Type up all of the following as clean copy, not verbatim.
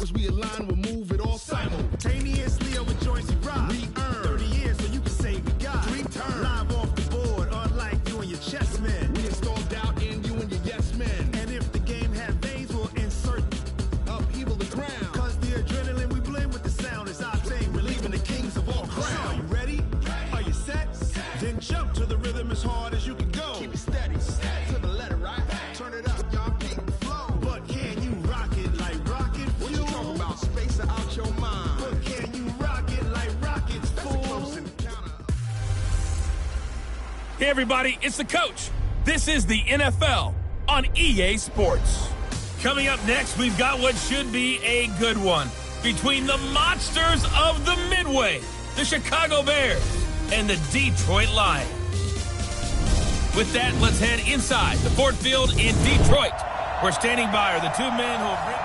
as we align, we'll move it all simultaneously over joints you rock. We earn 30 years, so you can say we got 3 turns. Live off the board, unlike you and your chess men. We install doubt in you and your yes men. And if the game had veins, we'll insert upheaval the ground. Cause the adrenaline we blend with the sound is our thing, relieving the kings of all crowns. So are you ready? Are you set? Then jump to the rhythm as hard as you can go. Keep it steady, to the letter, right? Turn it up, y'all, keep the flow. But can you rock it like rocket fuel? What you talking about? Space out your mind. But can you rock it like rockets, fool? Hey, everybody, it's the coach. This is the NFL on EA Sports. Coming up next, we've got what should be a good one between the monsters of the Midway, the Chicago Bears, and the Detroit Lions. With that, let's head inside the Ford Field in Detroit. We're standing by are the two men who have been...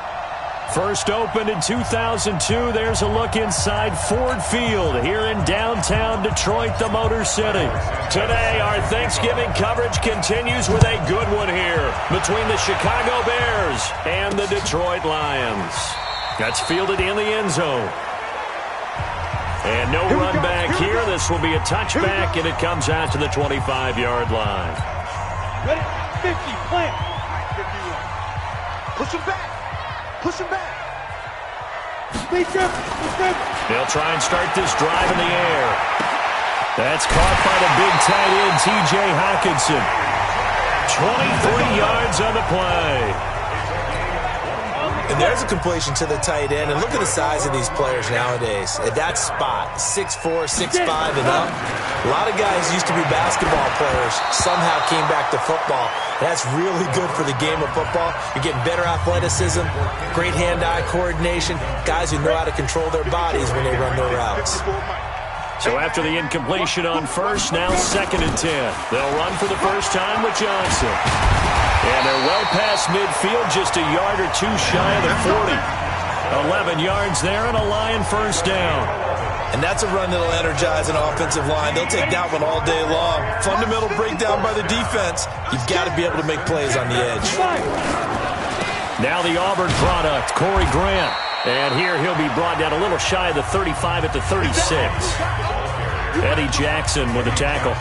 First opened in 2002, there's a look inside Ford Field here in downtown Detroit, the Motor City. Today, our Thanksgiving coverage continues with a good one here between the Chicago Bears and the Detroit Lions. That's fielded in the end zone. And no run back here. This will be a touchback, and it comes out to the 25-yard line. Ready? 50, plant. 51. Push him back. Push him back. They'll try and start this drive in the air. That's caught by the big tight end, T.J. Hockenson. 23 yards on the play. And there's a completion to the tight end. And look at the size of these players nowadays. At that spot, 6'4", 6'5", and up. A lot of guys used to be basketball players, somehow came back to football. That's really good for the game of football. You're getting better athleticism, great hand-eye coordination, guys who know how to control their bodies when they run their routes. So after the incompletion on first, now 2nd and 10. They'll run for the first time with Johnson. And they're well past midfield, just a yard or two shy of the 40. 11 yards there and a Lion first down. And that's a run that'll energize an offensive line. They'll take that one all day long. Fundamental breakdown by the defense. You've got to be able to make plays on the edge. Now the Auburn product, Corey Grant. And here he'll be brought down a little shy of the 35 at the 36. Eddie Jackson with a tackle.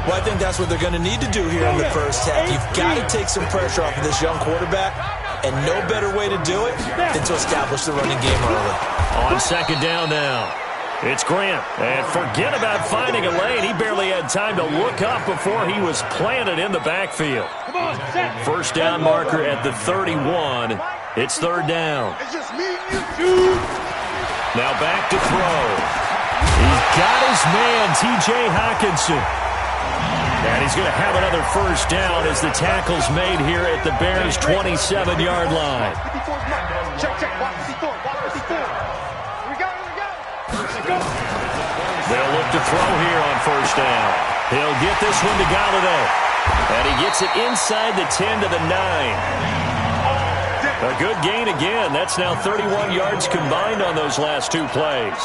Well, I think that's what they're going to need to do here in the first half. You've got to take some pressure off of this young quarterback, and no better way to do it than to establish the running game early. On 2nd down now, it's Grant. And forget about finding a lane. He barely had time to look up before he was planted in the backfield. First down marker at the 31. It's 3rd down. Now back to throw. He's got his man, T.J. Hockenson. And he's going to have another first down as the tackle's made here at the Bears' 27-yard line. They'll look to throw here on first down. He'll get this one to Golladay. And he gets it inside the 10 to the 9. A good gain again. That's now 31 yards combined on those last 2 plays.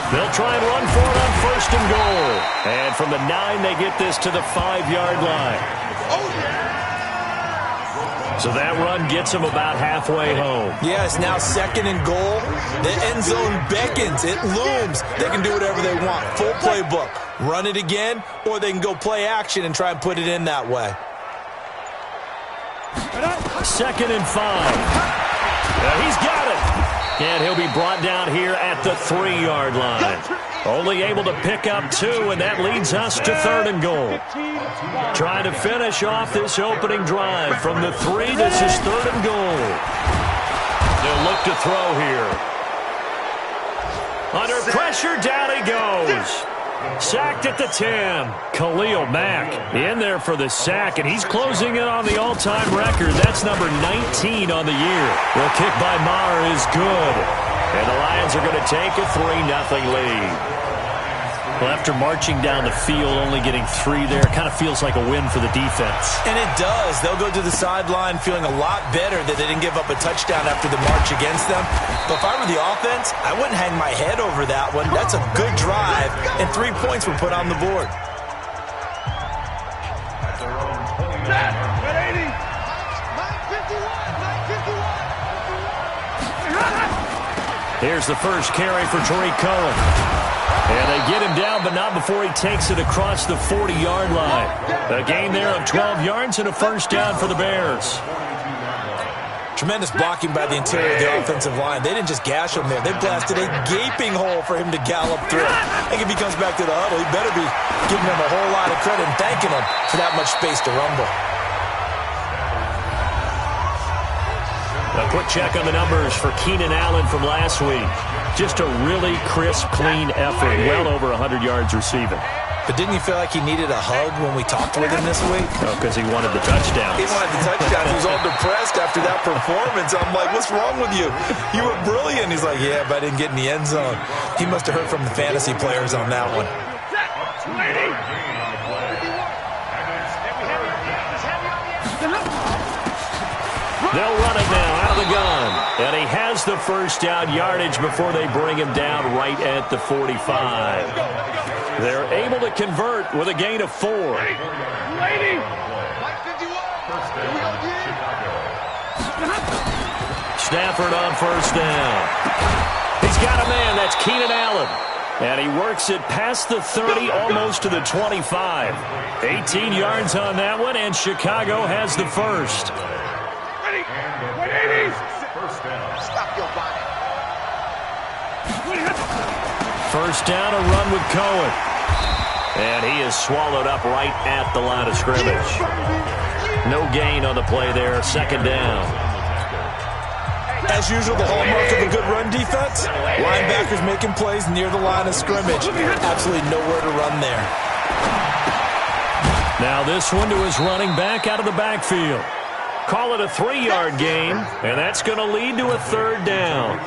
They'll try and run for it on 1st and goal. And from the 9, they get this to the 5-yard line. So that run gets them about halfway home. Yeah, it's now 2nd and goal. The end zone beckons. It looms. They can do whatever they want. Full playbook. Run it again, or they can go play action and try and put it in that way. 2nd and 5. He's got it. And he'll be brought down here at the 3-yard line. Only able to pick up 2, and that leads us to 3rd and goal. Trying to finish off this opening drive from the 3. This is 3rd and goal. They'll look to throw here. Under pressure, down he goes. Sacked at the 10. Khalil Mack in there for the sack, and he's closing in on the all-time record. That's number 19 on the year. The kick by Maher is good, and the Lions are going to take a 3-0 lead. Well, after marching down the field, only getting 3 there, it kind of feels like a win for the defense. And it does. They'll go to the sideline feeling a lot better that they didn't give up a touchdown after the march against them. But if I were the offense, I wouldn't hang my head over that one. That's a good drive, and 3 points were put on the board. Here's the first carry for Tariq Cohen. And they get him down, but not before he takes it across the 40-yard line. A gain there of 12 yards and a first down for the Bears. Tremendous blocking by the interior of the offensive line. They didn't just gash him there. They blasted a gaping hole for him to gallop through. I think if he comes back to the huddle, he better be giving him a whole lot of credit and thanking him for that much space to rumble. A quick check on the numbers for Keenan Allen from last week. Just a really crisp, clean effort. Well over 100 yards receiving. But didn't you feel like he needed a hug when we talked with him this week? Oh, because he wanted the touchdown. He wanted the touchdown. He was all depressed after that performance. I'm like, what's wrong with you? You were brilliant. He's like, yeah, but I didn't get in the end zone. He must have heard from the fantasy players on that one. They'll run it now out of the gun. And he has the first down yardage before they bring him down right at the 45. They're able to convert with a gain of 4. Stafford on first down. He's got a man. That's Keenan Allen. And he works it past the 30, almost to the 25. 18 yards on that one, and Chicago has the first. First down, a run with Cohen. And he is swallowed up right at the line of scrimmage. No gain on the play there, second down. As usual, the hallmark of a good run defense, linebackers making plays near the line of scrimmage. Absolutely nowhere to run there. Now this one to his running back out of the backfield. Call it a 3-yard gain, and that's going to lead to a third down.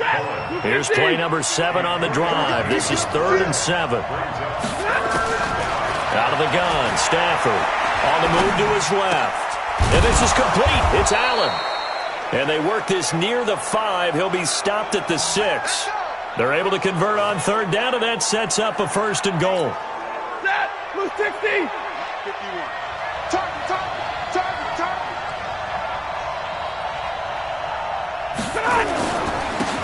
Here's play number 7 on the drive. This is 3rd and 7. Out of the gun, Stafford on the move to his left. And this is complete. It's Allen. And they work this near the 5. He'll be stopped at the 6. They're able to convert on third down, and that sets up a 1st and goal. Blue 60. 51. Target.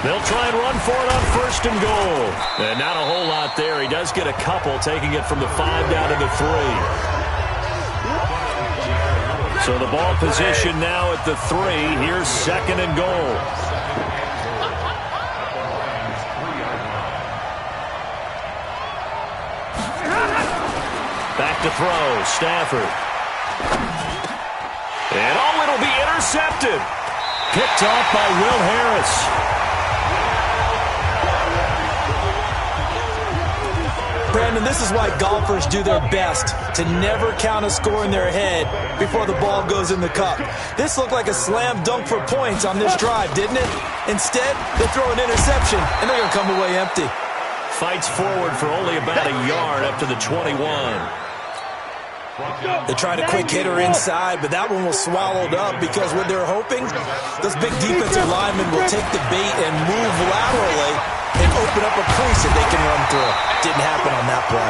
They'll try and run for it on 1st and goal. And not a whole lot there. He does get a couple, taking it from the 5 down to the 3. So the ball position now at the 3. Here's 2nd and goal. Back to throw, Stafford. And it'll be intercepted. Picked off by Will Harris. Brandon, this is why golfers do their best to never count a score in their head before the ball goes in the cup. This looked like a slam dunk for points on this drive, didn't it? Instead, they throw an interception, and they're going to come away empty. Fights forward for only about a yard up to the 21. They tried a quick hitter inside, but that one was swallowed up because what they're hoping, those big defensive linemen will take the bait and move laterally and open up a crease that they can run through. Didn't happen on that play.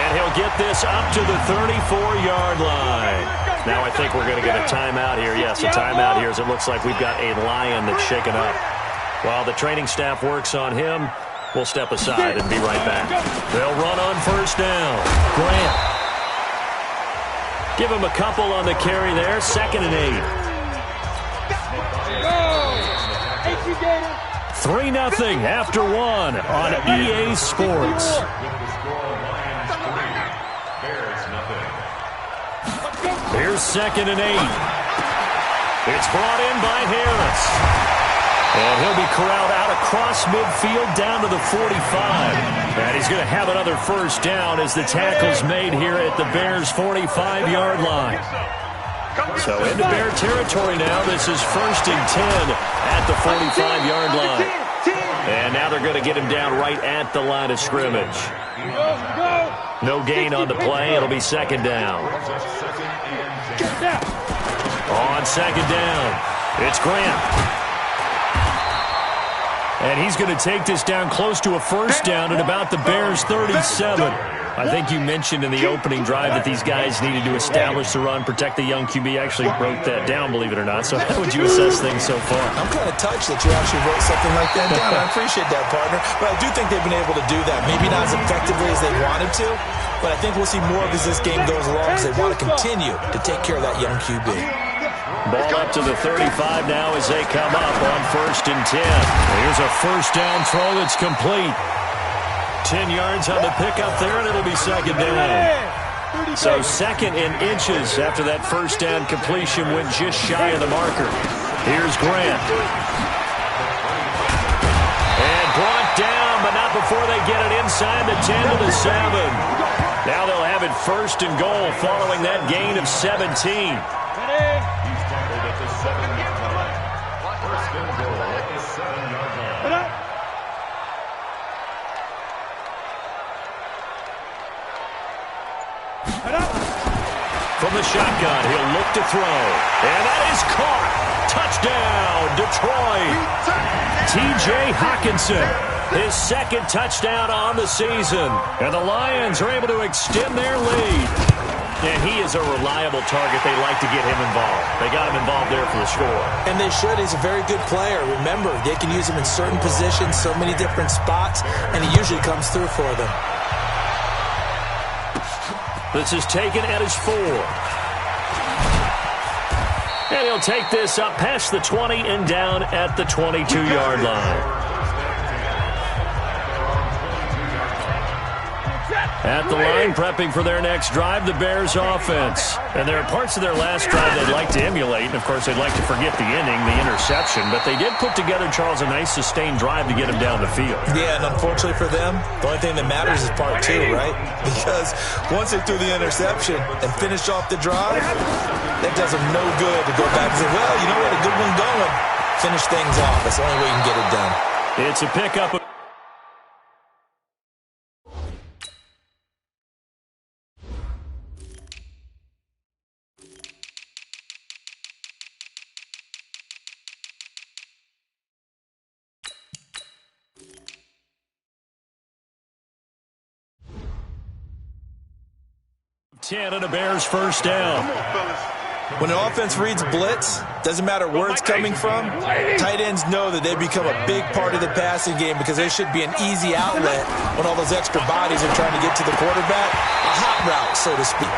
And he'll get this up to the 34-yard line. Now I think we're going to get a timeout here. Yes, a timeout here as it looks like we've got a lion that's shaken up. While the training staff works on him, we'll step aside and be right back. They'll run on first down. Grant. Give him a couple on the carry there. 2nd and 8. 3-0 after 1 on EA Sports. Here's 2nd and 8. It's brought in by Harris. And he'll be corralled out across midfield down to the 45. And he's going to have another first down as the tackle's made here at the Bears' 45-yard line. So into Bear territory now. This is 1st and 10 at the 45-yard line. And now they're going to get him down right at the line of scrimmage. No gain on the play. It'll be 2nd down. On 2nd down, it's Grant. And he's going to take this down close to a first down at about the Bears' 37. I think you mentioned in the opening drive that these guys needed to establish the run, protect the young QB. Actually broke that down, believe it or not. So how would you assess things so far? I'm kind of touched that you actually wrote something like that down. I appreciate that, partner. But I do think they've been able to do that. Maybe not as effectively as they wanted to, but I think we'll see more of as this game goes along because they want to continue to take care of that young QB. Ball up to the 35 now as they come up on 1st and 10. Here's a first down throw that's complete. 10 yards on the pickup there, and it'll be 2nd down. So 2nd and inches after that first down completion went just shy of the marker. Here's Grant. And brought down, but not before they get it inside the 10 to the 7. Now they'll have it 1st and goal following that gain of 17. From the shotgun, he'll look to throw. And that is caught. Touchdown, Detroit. T.J. Hockenson, his 2nd touchdown on the season. And the Lions are able to extend their lead. And he is a reliable target. They like to get him involved. They got him involved there for the score. And they should. He's a very good player. Remember, they can use him in certain positions, so many different spots, and he usually comes through for them. This is taken at his 4. And he'll take this up past the 20 and down at the 22-yard line. At the line, prepping for their next drive, the Bears offense. And there are parts of their last drive they'd like to emulate. And, of course, they'd like to forget the ending, the interception. But they did put together, Charles, a nice sustained drive to get him down the field. Yeah, and unfortunately for them, the only thing that matters is part 2, right? Because once they threw the interception and finished off the drive, that does them no good to go back and say, well, you know what, a good one going. Finish things off. That's the only way you can get it done. It's a pickup of 10 and a Bears first down. When an offense reads blitz, doesn't matter where it's coming from, tight ends know that they become a big part of the passing game because there should be an easy outlet when all those extra bodies are trying to get to the quarterback. A hot route, so to speak.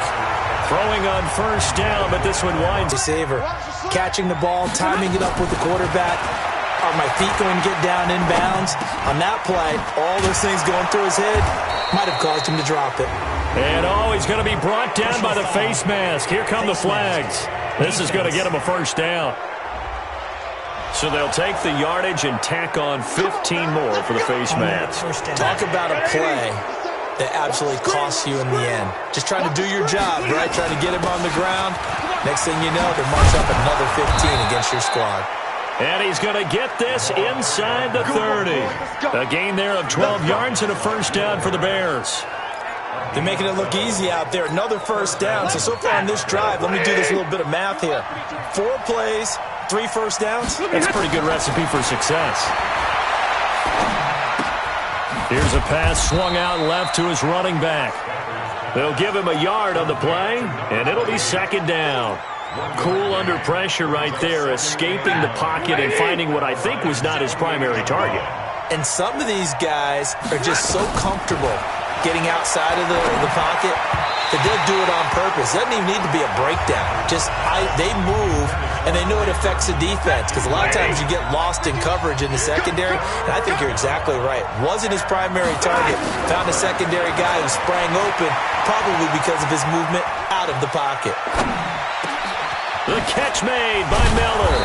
Throwing on first down, but this one winds. Receiver catching the ball, timing it up with the quarterback. Are my feet going to get down inbounds? On that play, all those things going through his head might have caused him to drop it. And he's going to be brought down by the face mask. Here come the flags. This is going to get him a first down. So they'll take the yardage and tack on 15 more for the face mask. Talk about a play that absolutely costs you in the end. Just trying to do your job, right? Trying to get him on the ground. Next thing you know, they march up another 15 against your squad. And he's going to get this inside the 30. A gain there of 12 yards and a first down for the Bears. They're making it look easy out there. Another first down. So far on this drive, let me do this little bit of math here. 4 plays, 3 first downs. That's a pretty good recipe for success. Here's a pass swung out left to his running back. They'll give him a yard on the play, and it'll be 2nd down. Cool under pressure right there, escaping the pocket and finding what I think was not his primary target. And some of these guys are just so comfortable getting outside of the pocket that they'll do it on purpose. It doesn't even need to be a breakdown. They move, and they know it affects the defense because a lot of times you get lost in coverage in the secondary, and I think you're exactly right. Wasn't his primary target. Found a secondary guy who sprang open, probably because of his movement out of the pocket. The catch made by Miller.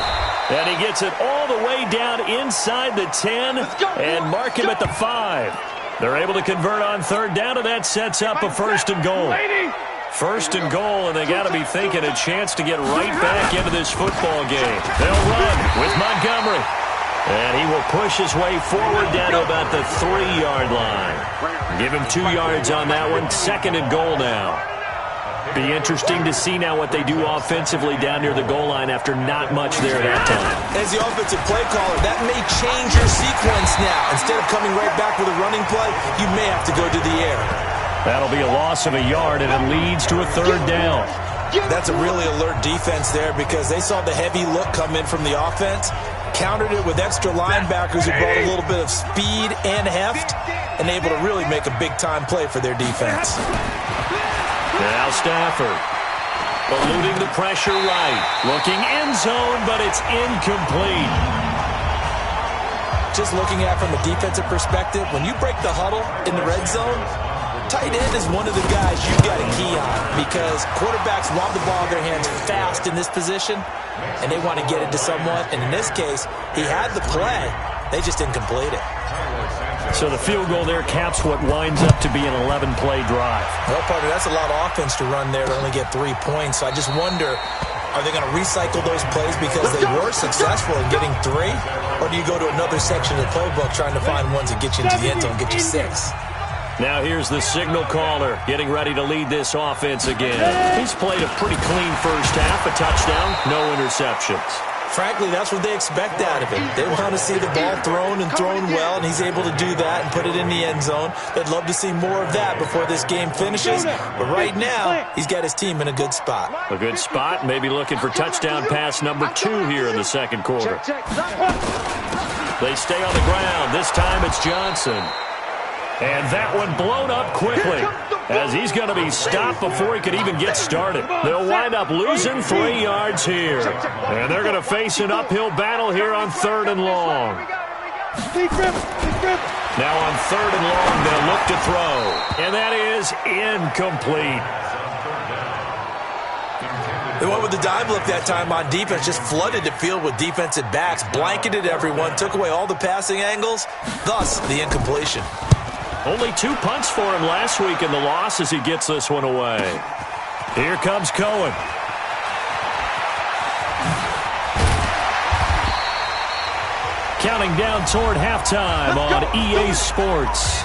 And he gets it all the way down inside the 10 and mark him at the 5. They're able to convert on 3rd down, and that sets up a 1st and goal. 1st and goal, and they got to be thinking a chance to get right back into this football game. They'll run with Montgomery. And he will push his way forward down to about the 3-yard line. Give him 2 yards on that one. 2nd and goal now. Be interesting to see now what they do offensively down near the goal line after not much there that time. As the offensive play caller, that may change your sequence now. Instead of coming right back with a running play, you may have to go to the air. That'll be a loss of a yard, and it leads to a third down. That's a really alert defense there because they saw the heavy look come in from the offense, countered it with extra linebackers who brought a little bit of speed and heft, and able to really make a big-time play for their defense. Now Stafford, eluding the pressure right, looking end zone, but it's incomplete. Just looking at it from a defensive perspective, when you break the huddle in the red zone, tight end is one of the guys you've got a key on because quarterbacks want the ball in their hands fast in this position, and they want to get it to someone. And in this case, he had the play. They just didn't complete it. So the field goal there caps what winds up to be an 11-play drive. Well, partner, that's a lot of offense to run there to only get 3 points. So I just wonder, are they going to recycle those plays because they were successful in getting 3? Or do you go to another section of the playbook trying to find ones that get you into the end zone, get you 6? Now here's the signal caller getting ready to lead this offense again. He's played a pretty clean first half, a touchdown, no interceptions. Frankly, that's what they expect out of him. They want to see the ball thrown and thrown well, and he's able to do that and put it in the end zone. They'd love to see more of that before this game finishes. But right now, he's got his team in a good spot. A good spot, maybe looking for touchdown pass number 2 here in the second quarter. They stay on the ground. This time it's Johnson. And that one blown up quickly as he's going to be stopped before he could even get started. They'll wind up losing 3 yards here. And they're going to face an uphill battle here on 3rd and long. Now on 3rd and long, they'll look to throw. And that is incomplete. They went with the dive look that time on defense, just flooded the field with defensive backs, blanketed everyone, took away all the passing angles, thus the incompletion. Only 2 punts for him last week in the loss as he gets this one away. Here comes Cohen. Counting down toward halftime on EA Sports.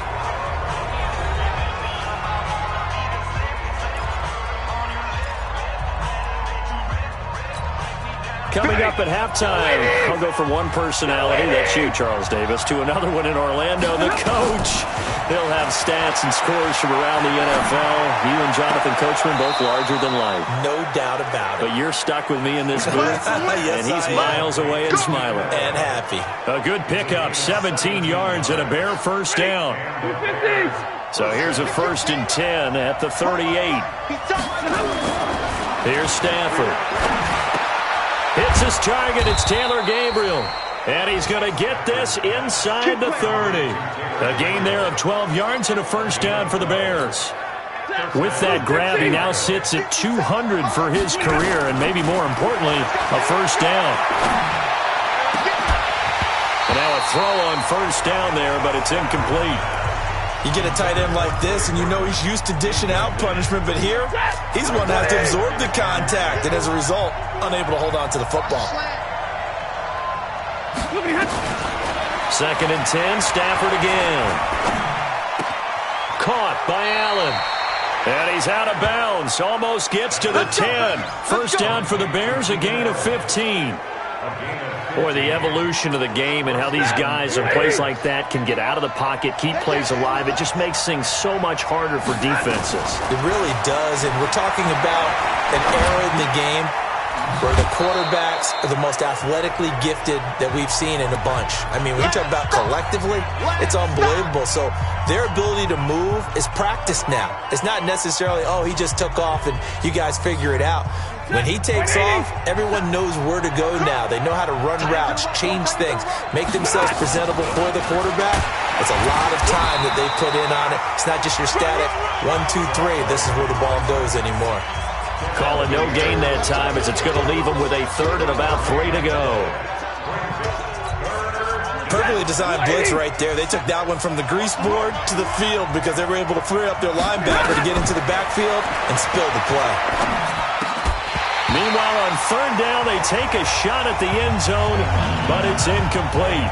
Coming up at halftime, I'll go from one personality, that's you, Charles Davis, to another one in Orlando, the coach. He'll have stats and scores from around the NFL. You and Jonathan Coachman, both larger than life. No doubt about it. But you're stuck with me in this booth, Yes, and he's miles away and smiling. And happy. A good pickup, 17 yards and a bare first down. So here's a 1st and 10 at the 38. Here's Stafford. Hits his target. It's Taylor Gabriel. And he's going to get this inside the 30. A gain there of 12 yards and a first down for the Bears. With that grab, he now sits at 200 for his career, and maybe more importantly, a first down. And now a throw on first down there, but it's incomplete. You get a tight end like this, and you know he's used to dishing out punishment, but here, he's one that has to absorb the contact, and as a result, unable to hold on to the football. 2nd and 10, Stafford again. Caught by Allen. And he's out of bounds. Almost gets to the 10. First down for the Bears, a gain of 15. Boy, the evolution of the game and how these guys in plays like that can get out of the pocket, keep plays alive, it just makes things so much harder for defenses. It really does, and we're talking about an era in the game where the quarterbacks are the most athletically gifted that we've seen in a bunch. I mean, when you talk about collectively, it's unbelievable. So their ability to move is practiced now. It's not necessarily, oh, he just took off and you guys figure it out. When he takes off, everyone knows where to go now. They know how to run routes, change things, make themselves presentable for the quarterback. It's a lot of time that they put in on it. It's not just your static 1, 2, 3. This is where the ball goes anymore. Call it no gain that time as it's going to leave them with a 3rd and about 3 to go. Perfectly designed blitz right there. They took that one from the grease board to the field because they were able to free up their linebacker to get into the backfield and spill the play. Meanwhile, on 3rd down, they take a shot at the end zone, but it's incomplete.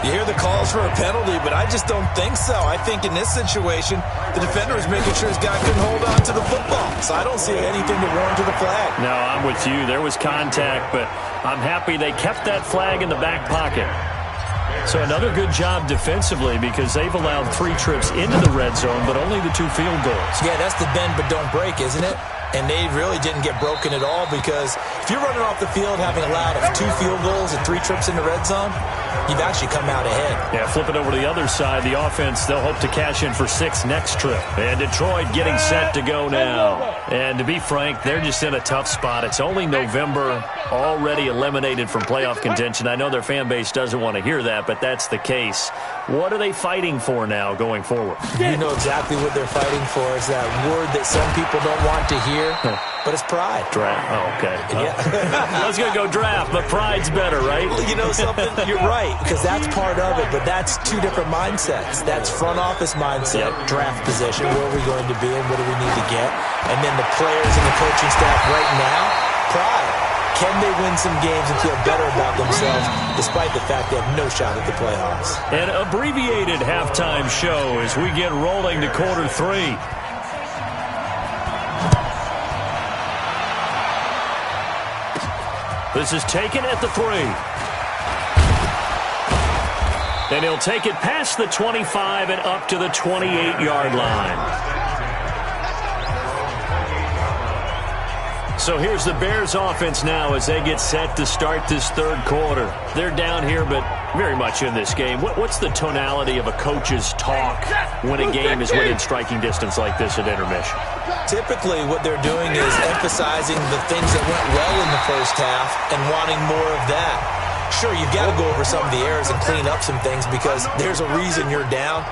You hear the calls for a penalty, but I just don't think so. I think in this situation, the defender is making sure his guy couldn't hold on to the football. So I don't see anything to warrant to the flag. No, I'm with you. There was contact, but I'm happy they kept that flag in the back pocket. So another good job defensively because they've allowed 3 trips into the red zone, but only the 2 field goals. Yeah, that's the bend but don't break, isn't it? And they really didn't get broken at all because if you're running off the field having allowed 2 field goals and 3 trips in the red zone, you've actually come out ahead. Yeah, flip it over to the other side. The offense, they'll hope to cash in for 6 next trip. And Detroit getting set to go now. And to be frank, they're just in a tough spot. It's only November, already eliminated from playoff contention. I know their fan base doesn't want to hear that, but that's the case. What are they fighting for now going forward? You know exactly what they're fighting for. It's that word that some people don't want to hear, but it's pride. Draft. Oh, okay. Yeah. I was going to go draft, but pride's better, right? Well, you know something? You're right, because that's part of it, but that's 2 different mindsets. That's front office mindset, draft position, where are we going to be and what do we need to get? And then the players and the coaching staff right now, pride. Can they win some games and feel better about themselves despite the fact they have no shot at the playoffs? An abbreviated halftime show as we get rolling to quarter 3. This is taken at the 3. And he'll take it past the 25 and up to the 28-yard line. So here's the Bears offense now as they get set to start this 3rd quarter. They're down here, but very much in this game. What's the tonality of a coach's talk when a game is within striking distance like this at intermission? Typically, what they're doing is emphasizing the things that went well in the first half and wanting more of that. Sure, you've got to go over some of the errors and clean up some things because there's a reason you're down.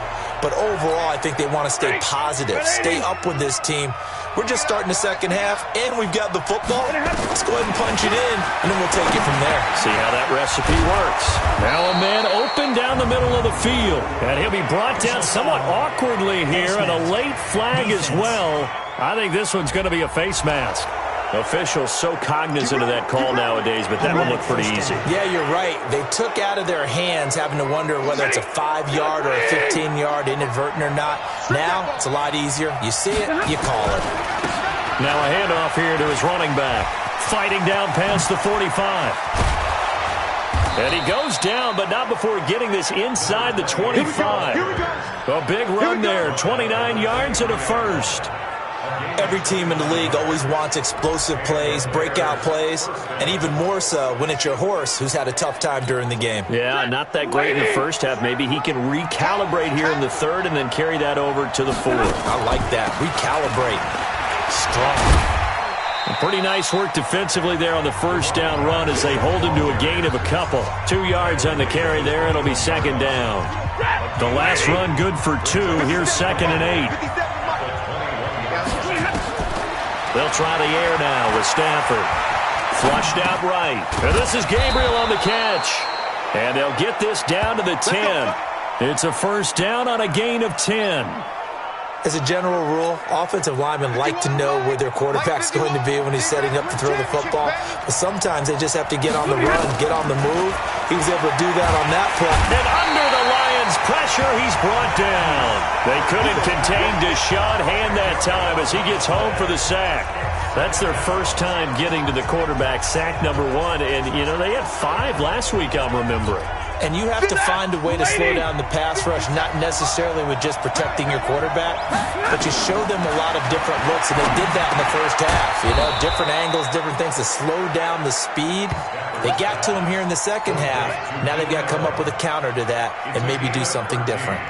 But overall, I think they want to stay positive, stay up with this team. We're just starting the second half, and we've got the football. Let's go ahead and punch it in, and then we'll take it from there. See how that recipe works. Now a man open down the middle of the field, and he'll be brought down somewhat awkwardly here, and a late flag as well. I think this one's going to be a face mask. Officials so cognizant of that call nowadays, but that one looked pretty easy. Yeah, you're right. They took out of their hands having to wonder whether it's a 5-yard or a 15-yard inadvertent or not. Now, it's a lot easier. You see it, you call it. Now a handoff here to his running back. Fighting down past the 45. And he goes down, but not before getting this inside the 25. A big run there, 29 yards and a first. Every team in the league always wants explosive plays, breakout plays, and even more so when it's your horse who's had a tough time during the game. Yeah, not that great in the first half. Maybe he can recalibrate here in the 3rd and then carry that over to the 4th. I like that. Recalibrate. Strong. Pretty nice work defensively there on the first down run as they hold him to a gain of a couple. 2 yards on the carry there. It'll be 2nd down. The last run good for 2. Here's 2nd and 8. They'll try the air now with Stafford. Flushed out right. And this is Gabriel on the catch. And they'll get this down to the 10. It's a first down on a gain of 10. As a general rule, offensive linemen like to know where their quarterback's going to be when he's setting up to throw the football. But sometimes they just have to get on the run, get on the move. He was able to do that on that play. And under the Lions' pressure, he's brought down. They couldn't contain Deshaun Hand that time as he gets home for the sack. That's their first time getting to the quarterback, sack number 1. And, you know, they had 5 last week, I'm remembering. And you have to find a way to slow down the pass rush, not necessarily with just protecting your quarterback, but you show them a lot of different looks, and they did that in the first half. You know, different angles, different things to slow down the speed. They got to him here in the second half. Now they've got to come up with a counter to that and maybe do something different.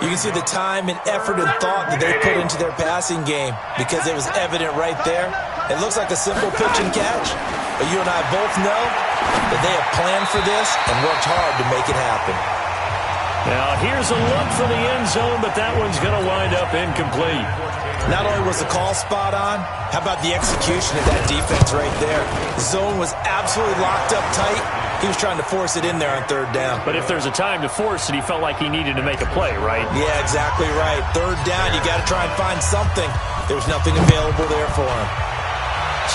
You can see the time and effort and thought that they put into their passing game because it was evident right there. It looks like a simple pitch and catch, but you and I both know that they have planned for this and worked hard to make it happen. Now here's a look for the end zone, but that one's going to wind up incomplete. Not only was the call spot on, how about the execution of that defense right there? The zone was absolutely locked up tight. He was trying to force it in there on 3rd down. But if there's a time to force it, he felt like he needed to make a play, right? Yeah, exactly right. 3rd down, you got to try and find something. There was nothing available there for him.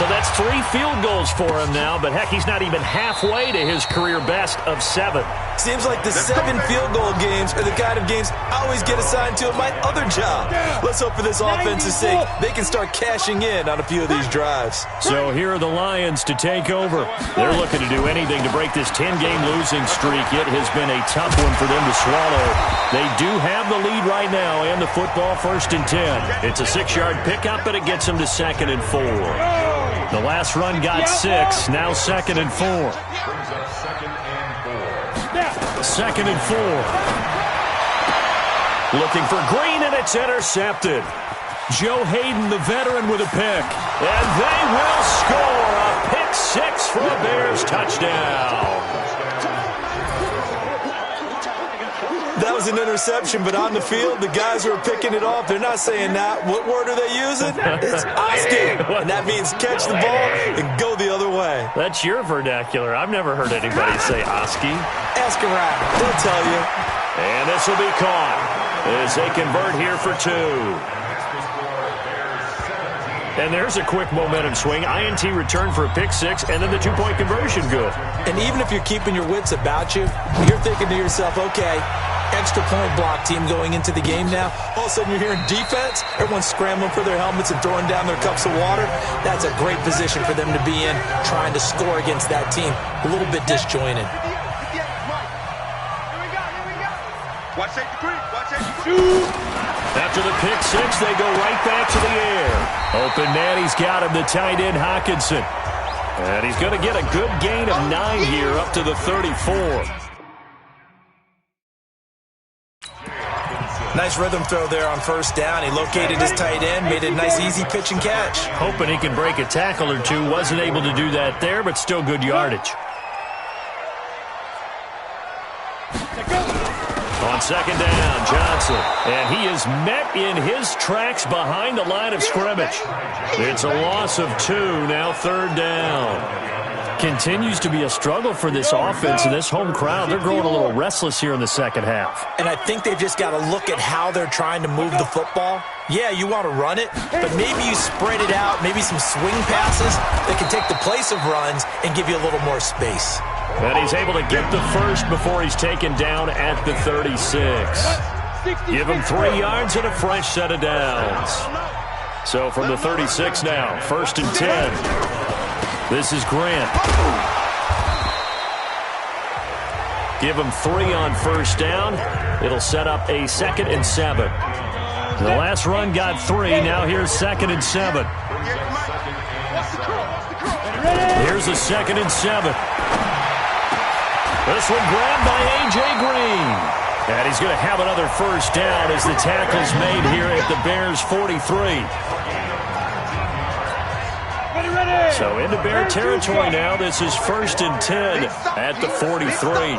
So that's 3 field goals for him now, but heck, he's not even halfway to his career best of 7. Seems like the 7 field goal games are the kind of games I always get assigned to at my other job. Let's hope for this offense's sake they can start cashing in on a few of these drives. So here are the Lions to take over. They're looking to do anything to break this 10-game losing streak. It has been a tough one for them to swallow. They do have the lead right now and the football 1st and 10. It's a 6-yard pickup, but it gets them to 2nd and 4. The last run got 6, now 2nd and 4. 2nd and 4. Looking for Green, and it's intercepted. Joe Hayden, the veteran, with a pick. And they will score a pick 6 for a Bears touchdown. That was an interception, but on the field, the guys who are picking it off, they're not saying that. What word are they using? It's Oski, and that means catch the ball and go the other way. That's your vernacular. I've never heard anybody say Oski. Ask around. They'll tell you. And this will be caught as they convert here for 2. And there's a quick momentum swing. INT return for a pick 6, and then the 2-point conversion good. And even if you're keeping your wits about you, you're thinking to yourself, okay, extra point block team going into the game now. All of a sudden you're hearing defense. Everyone's scrambling for their helmets and throwing down their cups of water. That's a great position for them to be in, trying to score against that team. A little bit disjointed. Watch safety three. Watch safety shoot. After the pick 6, they go right back to the air. Open man, he's got him, the tight end Hockenson. And he's going to get a good gain of 9 here up to the 34. Nice rhythm throw there on 1st down. He located his tight end, made a nice easy pitch and catch. Hoping he can break a tackle or 2. Wasn't able to do that there, but still good yardage. On 2nd down, Johnson. And he is met in his tracks behind the line of scrimmage. It's a loss of 2, now 3rd down. Continues to be a struggle for this offense and this home crowd. They're growing a little restless here in the 2nd half. And I think they've just got to look at how they're trying to move the football. Yeah, you want to run it, but maybe you spread it out, maybe some swing passes that can take the place of runs and give you a little more space. And he's able to get the first before he's taken down at the 36. Give him 3 yards and a fresh set of downs. So from the 36 now, 1st and 10. This is Grant. Give him 3 on 1st down. It'll set up a 2nd and 7. The last run got 3. Now here's 2nd and 7. Here's a 2nd and 7. This one grabbed by A.J. Green. And he's going to have another 1st down as the tackle's made here at the Bears' 43. So into Bear territory now. This is 1st and 10 at the 43.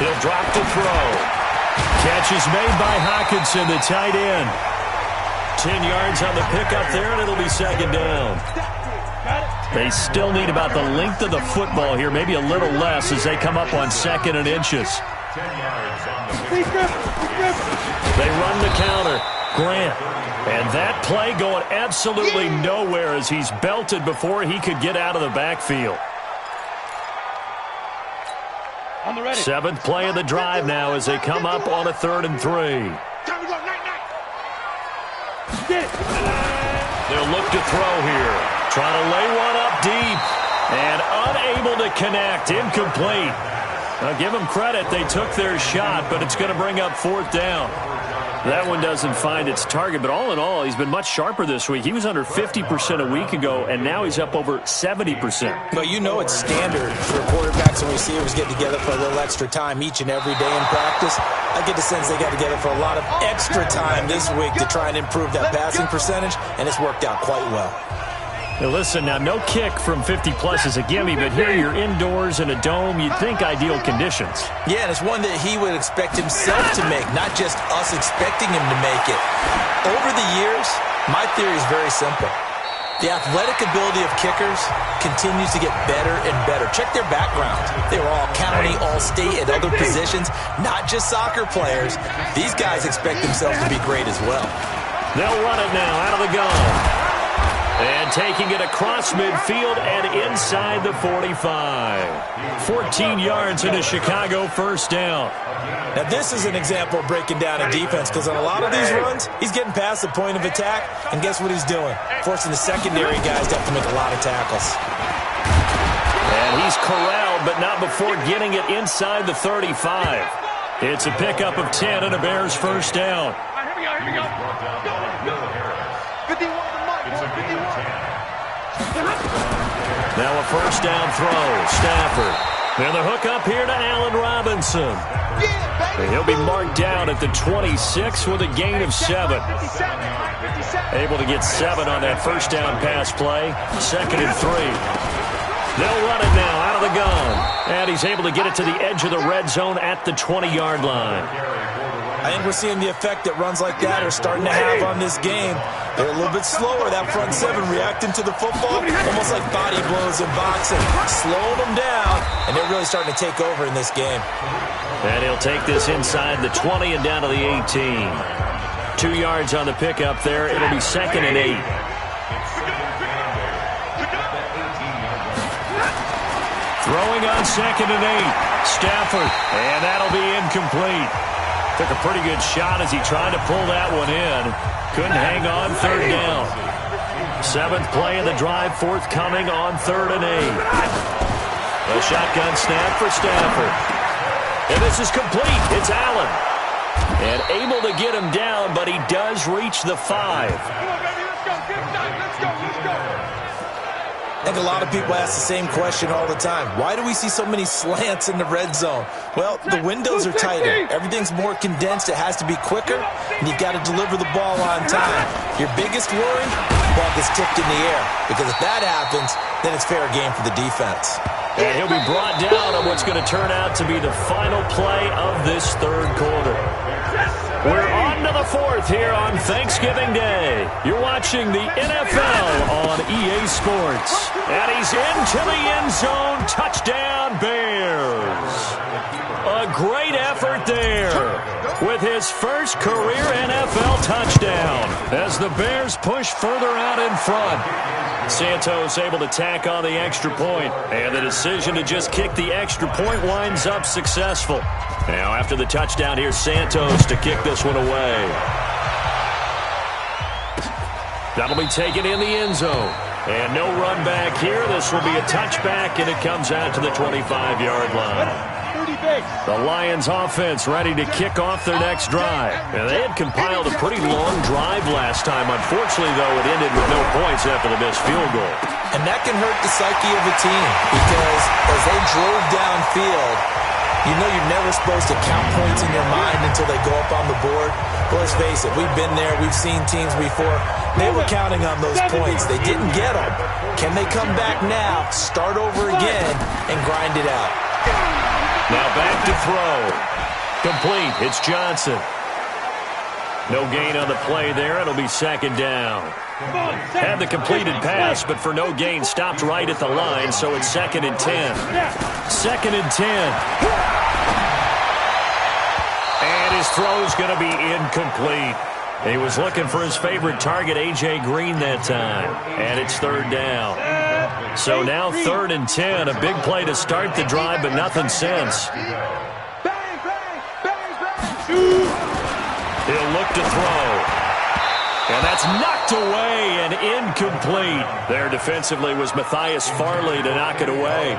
He'll drop to throw. Catch is made by Hockenson, the tight end. 10 yards on the pickup there, and it'll be 2nd down. They still need about the length of the football here, maybe a little less as they come up on 2nd and inches. They run the counter. Grant. And that play going absolutely nowhere as he's belted before he could get out of the backfield. 7th play of the drive now as they come up on a 3rd and 3. They'll look to throw here. Trying to lay one up deep. And unable to connect. Incomplete. Now give them credit. They took their shot, but it's going to bring up 4th down. That one doesn't find its target, but all in all, he's been much sharper this week. He was under 50% a week ago, and now he's up over 70%. But you know it's standard for quarterbacks and receivers get together for a little extra time each and every day in practice. I get the sense they got together for a lot of extra time this week to try and improve that passing percentage, and it's worked out quite well. Now listen, now no kick from 50-plus is a gimme, but here you're indoors in a dome. You'd think ideal conditions. Yeah, and it's one that he would expect himself to make, not just us expecting him to make it. Over the years, my theory is very simple. The athletic ability of kickers continues to get better and better. Check their background. They were all county, all-state, at other positions, not just soccer players. These guys expect themselves to be great as well. They'll run it now out of the gun. And taking it across midfield and inside the 45. 14 yards into Chicago, first down. Now, this is an example of breaking down a defense, because on a lot of these runs, he's getting past the point of attack, and guess what he's doing? Forcing the secondary guys to have to make a lot of tackles. And he's corralled, but not before getting it inside the 35. It's a pickup of 10 and a Bears first down. Here we go. 51 to Mike. 51. Now a first down throw. Stafford. And the hook up here to Allen Robinson. And he'll be marked down at the 26 with a gain of 7. Able to get 7 on that first down pass play. 2nd and 3. They'll run it now out of the gun. And he's able to get it to the edge of the red zone at the 20-yard line. I think we're seeing the effect that runs like that are starting to have on this game. They're a little bit slower, that front seven, reacting to the football, almost like body blows in boxing, slowing them down, and they're really starting to take over in this game. And he'll take this inside the 20 and down to the 18. 2 yards on the pickup there. It'll be 2nd and 8. Throwing on 2nd and 8. Stafford, and that'll be incomplete. Took a pretty good shot as he tried to pull that one in. Couldn't hang on, 3rd down. 7th play of the drive, forthcoming on 3rd and 8. A shotgun snap for Stafford. And this is complete. It's Allen. And able to get him down, but he does reach the 5. Come on, baby. Let's go. Get him done. Let's go. I think a lot of people ask the same question all the time. Why do we see so many slants in the red zone? Well, the windows are tighter. Everything's more condensed. It has to be quicker, and you've got to deliver the ball on time. Your biggest worry, the ball gets tipped in the air, because if that happens, then it's fair game for the defense. And he'll be brought down on what's going to turn out to be the final play of this 3rd quarter. We're on to the 4th here on Thanksgiving Day. You're watching the NFL on EA Sports. And he's into the end zone. Touchdown, Bears. A great effort there with his first career NFL touchdown as the Bears push further out in front. Santos able to tack on the extra point, and the decision to just kick the extra point winds up successful. Now after the touchdown, here's Santos to kick this one away. That'll be taken in the end zone. And no run back here. This will be a touchback, and it comes out to the 25-yard line. The Lions offense ready to kick off their next drive. And they had compiled a pretty long drive last time. Unfortunately, though, it ended with no points after the missed field goal. And that can hurt the psyche of a team, because as they drove downfield, you know you're never supposed to count points in your mind until they go up on the board. But let's face it, we've been there. We've seen teams before. They were counting on those points. They didn't get them. Can they come back now, start over again, and grind it out? Now back to throw. Complete. It's Johnson. No gain on the play there. It'll be 2nd down. Had the completed pass, but for no gain, stopped right at the line, so it's 2nd and 10. 2nd and 10. And his throw's going to be incomplete. He was looking for his favorite target, A.J. Green, that time. And it's 3rd down. So now 3rd and 10. A big play to start the drive, but nothing since. He'll look to throw. And that's knocked away and incomplete. There defensively was Matthias Farley to knock it away.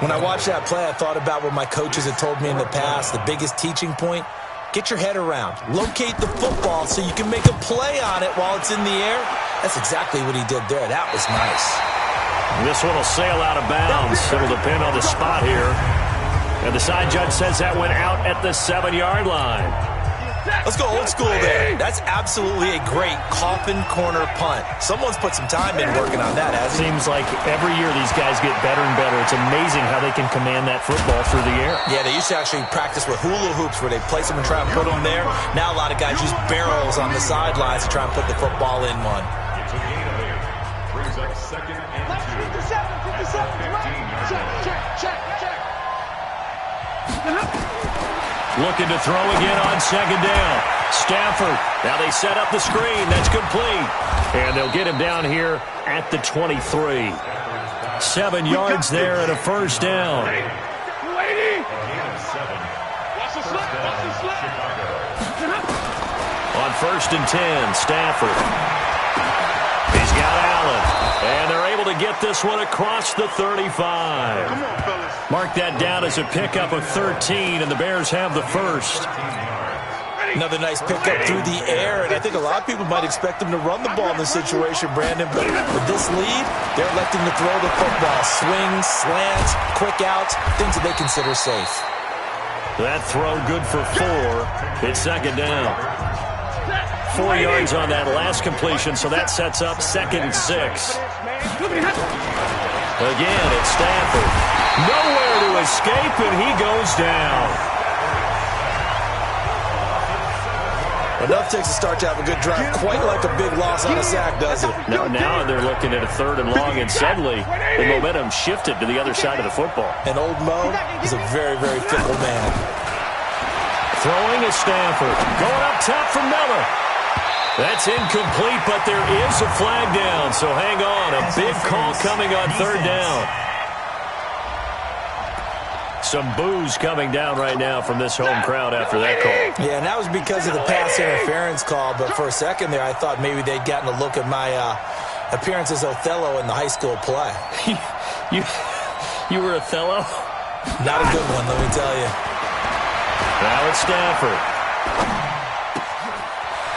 When I watched that play, I thought about what my coaches had told me in the past. The biggest teaching point, get your head around. Locate the football so you can make a play on it while it's in the air. That's exactly what he did there. That was nice. This one will sail out of bounds. It'll depend on the spot here. And the side judge says that went out at the 7-yard line. Let's go old school there. That's absolutely a great coffin corner punt. Someone's put some time in working on that, hasn't he? Seems like every year these guys get better and better. It's amazing how they can command that football through the air. Yeah, they used to actually practice with hula hoops where they place them and try and put them there. Now a lot of guys use barrels on the sidelines to try and put the football in one. Brings up 2nd and 2. 57. Check. Looking to throw again on 2nd down. Stafford. Now they set up the screen. That's complete. And they'll get him down here at the 23. 7 yards there and a first down. On 1st and 10, Stafford. He's got Allen. And they're able to get this one across the 35. Come on, fellas. Mark that down as a pickup of 13, and the Bears have the first. Another nice pickup through the air, and I think a lot of people might expect them to run the ball in this situation, Brandon, but with this lead, they're electing to throw the football. Swings, slants, quick outs, things that they consider safe. That throw good for 4. It's second down. 4 yards on that last completion, so that sets up 2nd and 6. Again, it's Stafford. Nowhere to escape, and he goes down. Enough takes a start to have a good drive, quite like a big loss on a sack, does it? Now they're looking at a 3rd and long, and suddenly the momentum shifted to the other side of the football. And old Mo is a very, very fickle man. Throwing is Stafford. Going up top for Miller. That's incomplete, but there is a flag down, so hang on. A big call coming on 3rd down. Some boos coming down right now from this home crowd after that call. Yeah, and that was because of the pass interference call, but for a second there I thought maybe they'd gotten a look at my appearance as Othello in the high school play. You were Othello? Not a good one, let me tell you. Now it's Stafford.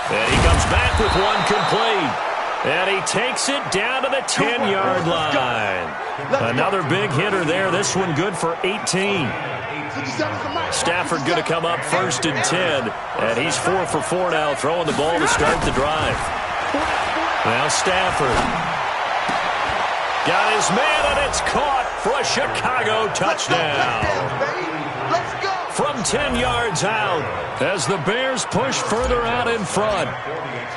And he comes back with one complete. And he takes it down to the 10-yard line. Another big hitter there. This one good for 18. Stafford going to come up 1st and 10. And he's 4 for 4 now, throwing the ball to start the drive. Now Stafford. Got his man, and it's caught for a Chicago touchdown. From 10 yards out, as the Bears push further out in front.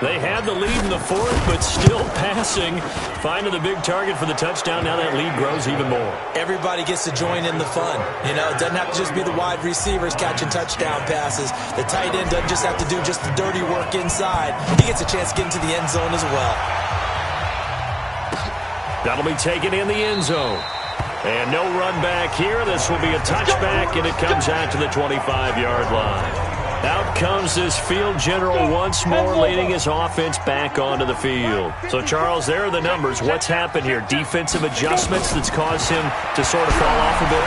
They had the lead in the 4th, but still passing. Finding the big target for the touchdown. Now that lead grows even more. Everybody gets to join in the fun. You know, it doesn't have to just be the wide receivers catching touchdown passes. The tight end doesn't just have to do just the dirty work inside. He gets a chance to get into the end zone as well. That'll be taken in the end zone. And no run back here. This will be a touchback, and it comes out to the 25-yard line. Out comes this field general once more, leading his offense back onto the field. So, Charles, there are the numbers. What's happened here? Defensive adjustments that's caused him to sort of fall off a bit?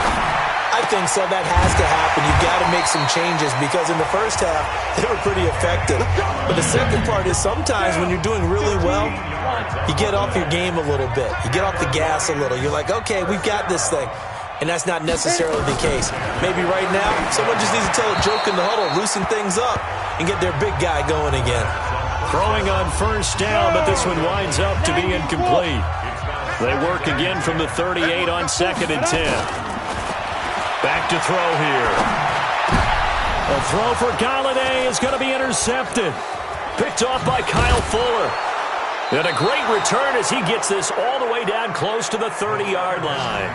I think so. That has to happen. You've got to make some changes because in the first half, they were pretty effective. But the second part is sometimes when you're doing really well, you get off your game a little bit. You get off the gas a little. You're like, okay, we've got this thing. And that's not necessarily the case. Maybe right now, someone just needs to tell a joke in the huddle, loosen things up, and get their big guy going again. Throwing on 1st down, but this one winds up to be incomplete. They work again from the 38 on 2nd and 10. Back to throw here. A throw for Galladay is going to be intercepted. Picked off by Kyle Fuller. And a great return as he gets this all the way down close to the 30-yard line.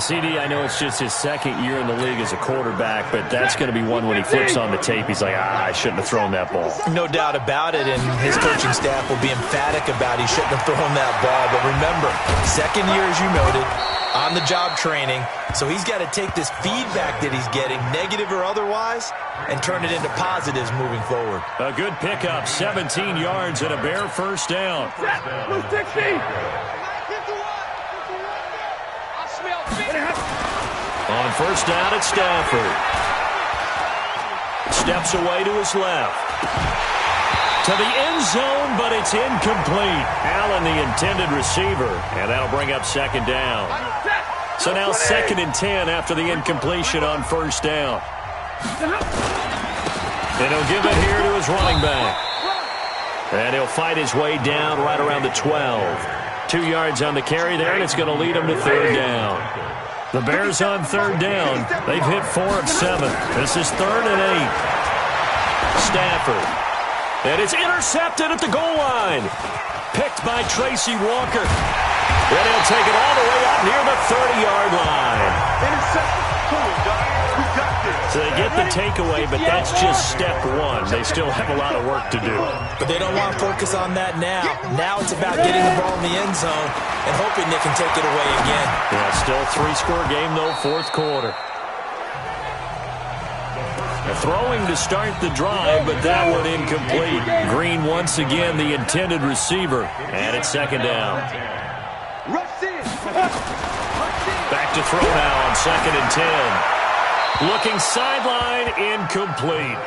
CD, I know it's just his 2nd year in the league as a quarterback, but that's going to be one when he flips on the tape. He's like, I shouldn't have thrown that ball. No doubt about it, and his coaching staff will be emphatic about he shouldn't have thrown that ball. But remember, 2nd year, as you noted, on-the-job training, so he's got to take this feedback that he's getting, negative or otherwise, and turn it into positives moving forward. A good pickup, 17 yards and a Bear 1st down. On 1st down, it's Stafford. Steps away to his left. To the end zone, but it's incomplete. Allen, the intended receiver, and that'll bring up 2nd down. So now 2nd and 10 after the incompletion on 1st down. And he'll give it here to his running back. And he'll fight his way down right around the 12. 2 yards on the carry there, and it's going to lead him to 3rd down. The Bears on 3rd down. They've hit 4 of 7. This is 3rd and 8. Stafford. And it's intercepted at the goal line. Picked by Tracy Walker. And he'll take it all the way up near the 30-yard line. Intercepted. Come on, guys. We got this. So they get the takeaway, but that's just step one. They still have a lot of work to do. But they don't want to focus on that now. Now it's about getting the ball in the end zone and hoping they can take it away again. Yeah, still 3-score game, though, fourth quarter. They're throwing to start the drive, but that one incomplete. Green once again the intended receiver, and it's second down. Back to throw now on 2nd and 10. Looking sideline, incomplete.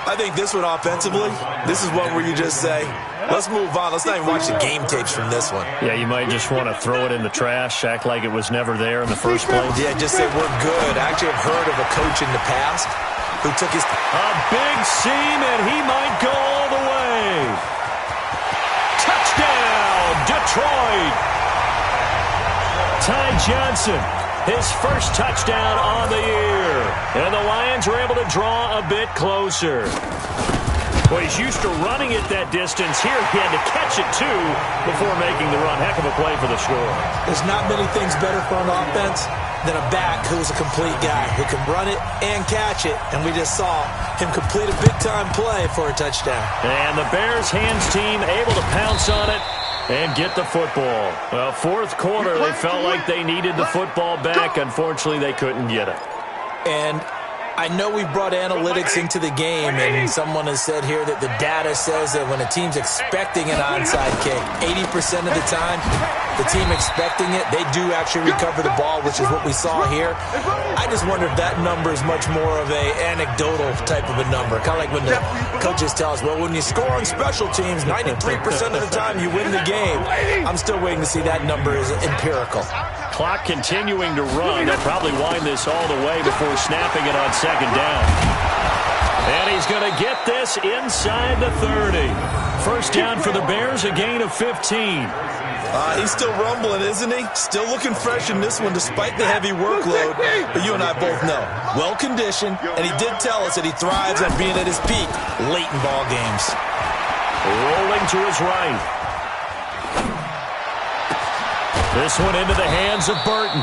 I think this one offensively, this is one where you just say, let's move on. Let's not even watch the game tapes from this one. Yeah, you might just want to throw it in the trash, act like it was never there in the first place. Yeah, just say we're good. I actually have heard of a coach in the past who took his... A big seam, and he might go all the way. Touchdown, Detroit. Ty Johnson, his first touchdown on the year. And the Lions are able to draw a bit closer. Well, he's used to running it that distance. Here he had to catch it, too, before making the run. Heck of a play for the score. There's not many things better for an offense than a back who's a complete guy, who can run it and catch it. And we just saw him complete a big-time play for a touchdown. And the Bears hands team able to pounce on it and get the football. Well, fourth quarter, they felt like they needed the football back. Unfortunately, they couldn't get it. And I know we brought analytics into the game, and someone has said here that the data says that when a team's expecting an onside kick, 80% of the time, the team expecting it, they do actually recover the ball, which is what we saw here. I just wonder if that number is much more of a anecdotal type of a number. Kind of like when the coaches tell us, well, when you score on special teams, 93% of the time you win the game. I'm still waiting to see that number is empirical. Clock continuing to run. They'll probably wind this all the way before snapping it on second down. And he's going to get this inside the 30. First down for the Bears, a gain of 15. He's still rumbling, isn't he? Still looking fresh in this one despite the heavy workload. But you and I both know, well-conditioned, and he did tell us that he thrives on being at his peak late in ball games. Rolling to his right. This one into the hands of Burton.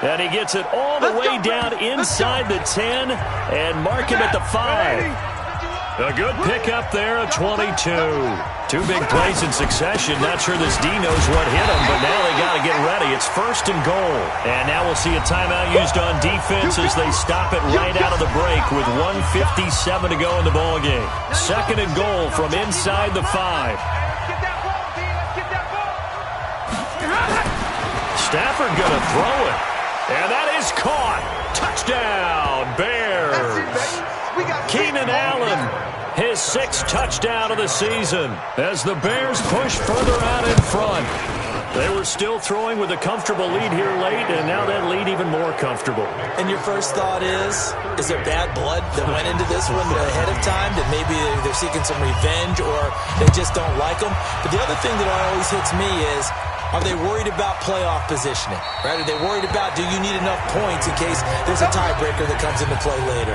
And he gets it all the way down inside the 10 and mark him at the 5. A good pickup there at 22. Two big plays in succession. Not sure this D knows what hit him, but now they got to get ready. It's 1st and goal. And now we'll see a timeout used on defense as they stop it right out of the break with 1:57 to go in the ballgame. 2nd and goal from inside the 5. Stafford going to throw it. And that is caught. Touchdown, Bears. Keenan Allen, his 6th touchdown of the season as the Bears push further out in front. They were still throwing with a comfortable lead here late, and now that lead even more comfortable. And your first thought is there bad blood that went into this one ahead of time, that maybe they're seeking some revenge or they just don't like them? But the other thing that always hits me is, are they worried about playoff positioning? Right? Are they worried about, do you need enough points in case there's a tiebreaker that comes into play later?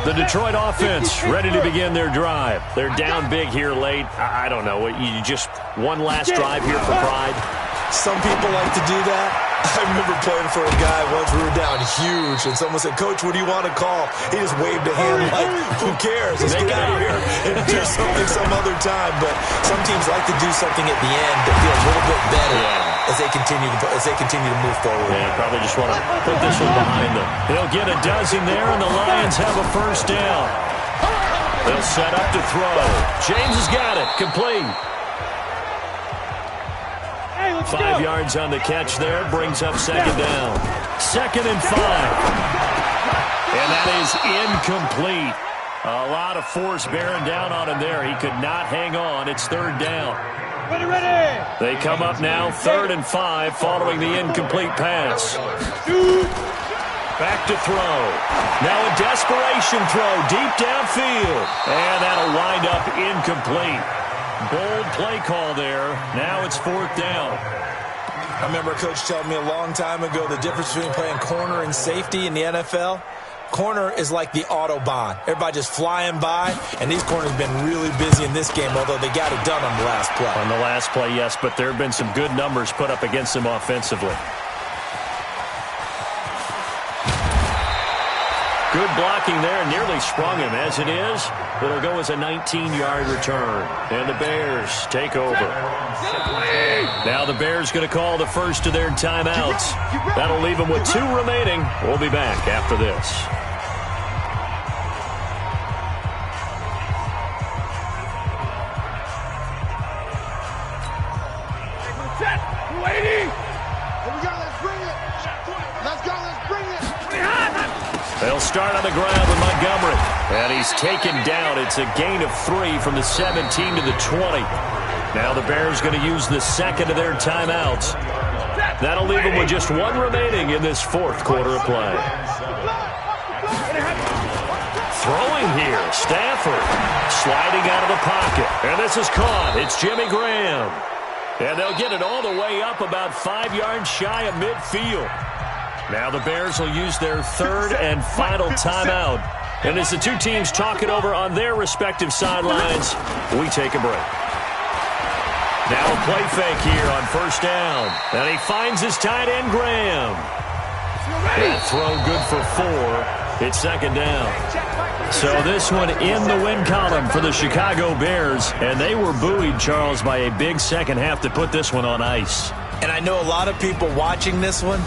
The Detroit offense ready to begin their drive. They're down big here late. I don't know. You just one last drive here for pride? Some people like to do that. I remember playing for a guy once. We were down huge, and someone said, Coach, what do you want to call? He just waved a hand like, who cares? Let's get out of here and do something some other time. But some teams like to do something at the end to feel a little bit better as they continue to move forward. Yeah, probably just want to put this one behind them. They'll get a dozen there, and the Lions have a first down. They'll set up to throw. James has got it. Complete. 5 yards on the catch there. Brings up second down. 2nd and 5. And that is incomplete. A lot of force bearing down on him there. He could not hang on. It's 3rd down. Ready. They come up now 3rd and 5 following the incomplete pass. Back to throw. Now a desperation throw deep downfield. And that'll wind up incomplete. Bold play call there. Now it's 4th down. I remember a coach telling me a long time ago the difference between playing corner and safety in the NFL. Corner is like the Autobahn. Everybody just flying by, and these corners have been really busy in this game, although they got it done on the last play. On the last play, yes, but there have been some good numbers put up against them offensively. Good blocking there, nearly sprung him. As it is, it'll go as a 19-yard return. And the Bears take over. Now the Bears going to call the first of their timeouts. That'll leave them with 2 remaining. We'll be back after this. They'll start on the ground with Montgomery. And he's taken down. It's a gain of 3 from the 17 to the 20. Now the Bears going to use the second of their timeouts. That'll leave them with just 1 remaining in this 4th quarter of play. Throwing here, Stafford sliding out of the pocket. And this is caught. It's Jimmy Graham. And they'll get it all the way up about 5 yards shy of midfield. Now the Bears will use their 3rd and final timeout. And as the 2 teams talk it over on their respective sidelines, we take a break. Now a play fake here on 1st down. And he finds his tight end, Graham. That throw good for 4. It's 2nd down. So this one in the win column for the Chicago Bears. And they were buoyed, Charles, by a big second half to put this one on ice. And I know a lot of people watching this one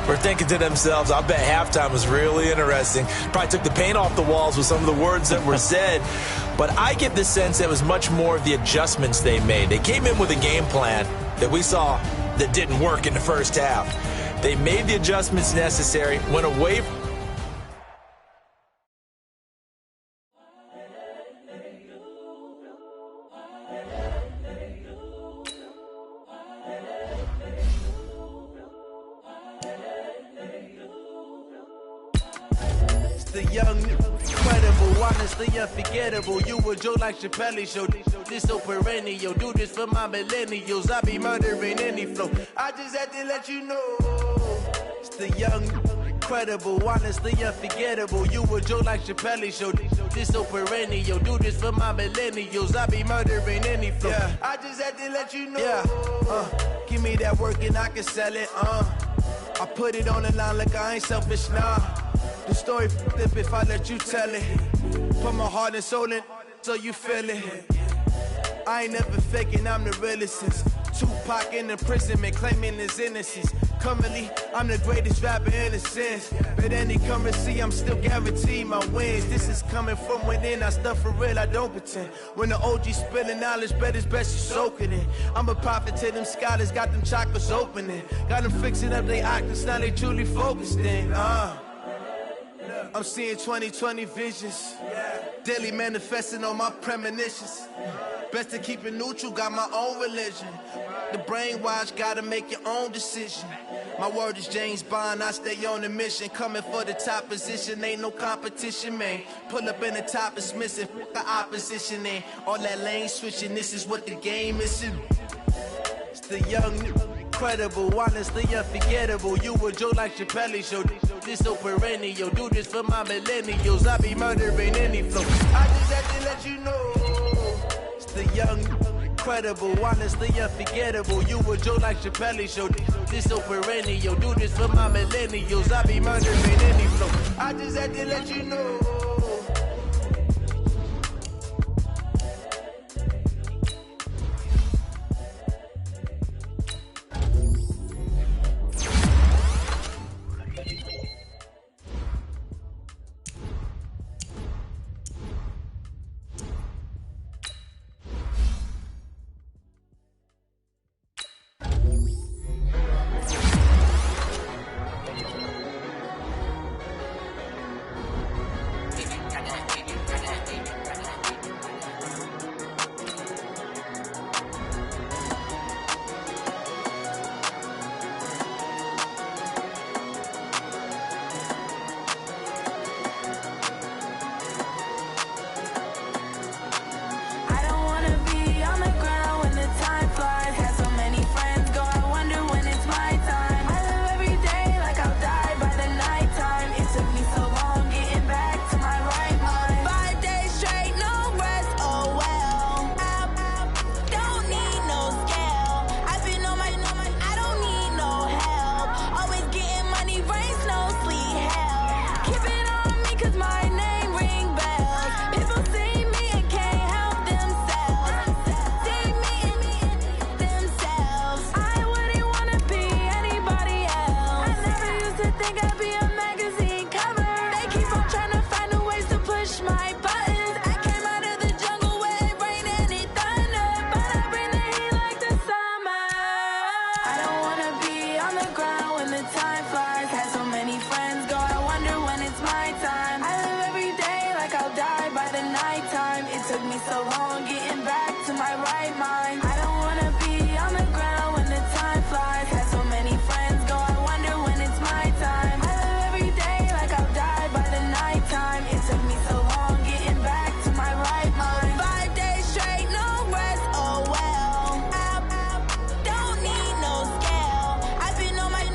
were thinking to themselves, I bet halftime was really interesting. Probably took the paint off the walls with some of the words that were said. But I get the sense it was much more of the adjustments they made. They came in with a game plan that we saw that didn't work in the first half. They made the adjustments necessary, went away from the young, incredible, honestly unforgettable. You a Joe like Chappelle show. This so perennial. Do this for my millennials. I be murdering any flow. I just had to let you know. It's the young, incredible, honestly unforgettable. You a Joe like Chappelle show. This so perennial. Do this for my millennials. I be murdering any flow. Yeah. I just had to let you know. Yeah. Give me that work and I can sell it. I put it on the line like I ain't selfish, nah. The story flip if I let you tell it. Put my heart and soul in so you feel it. I ain't never faking, I'm the realest since Tupac in imprisonment, claiming his innocence. Currently, I'm the greatest rapper in a sense. But any currency, I'm still guaranteed my wins. This is coming from within, I stuff for real, I don't pretend. When the OG spilling knowledge, bet it's best you soak it in. I'm a prophet to them scholars, got them chakras opening. Got them fixing up they octaves, now they truly focused in. I'm seeing 2020 visions. Daily manifesting on my premonitions. Best to keep it neutral, got my own religion. The brainwash, gotta make your own decision. My word is James Bond, I stay on a mission. Coming for the top position, ain't no competition, man. Pull up in the top, it's missing, the opposition in. All that lane switching, this is what the game is. It's the young, incredible, honestly unforgettable. You a Joe like Chappelle show. This so perennial. Do this for my millennials. I be murdering any flow. I just had to let you know. It's the young, incredible, honestly unforgettable. You a Joe like Chappelle show. This so perennial. Do this for my millennials. I be murdering any flow. I just had to let you know. took me so long getting back to my right mind. I don't wanna be on the ground when the time flies. Had so many friends go, I wonder when it's my time. I live every day like I'll die by the nighttime. It took me so long getting back to my right mind. 5 days straight, no rest, oh well. I don't need no scale. I've been on my,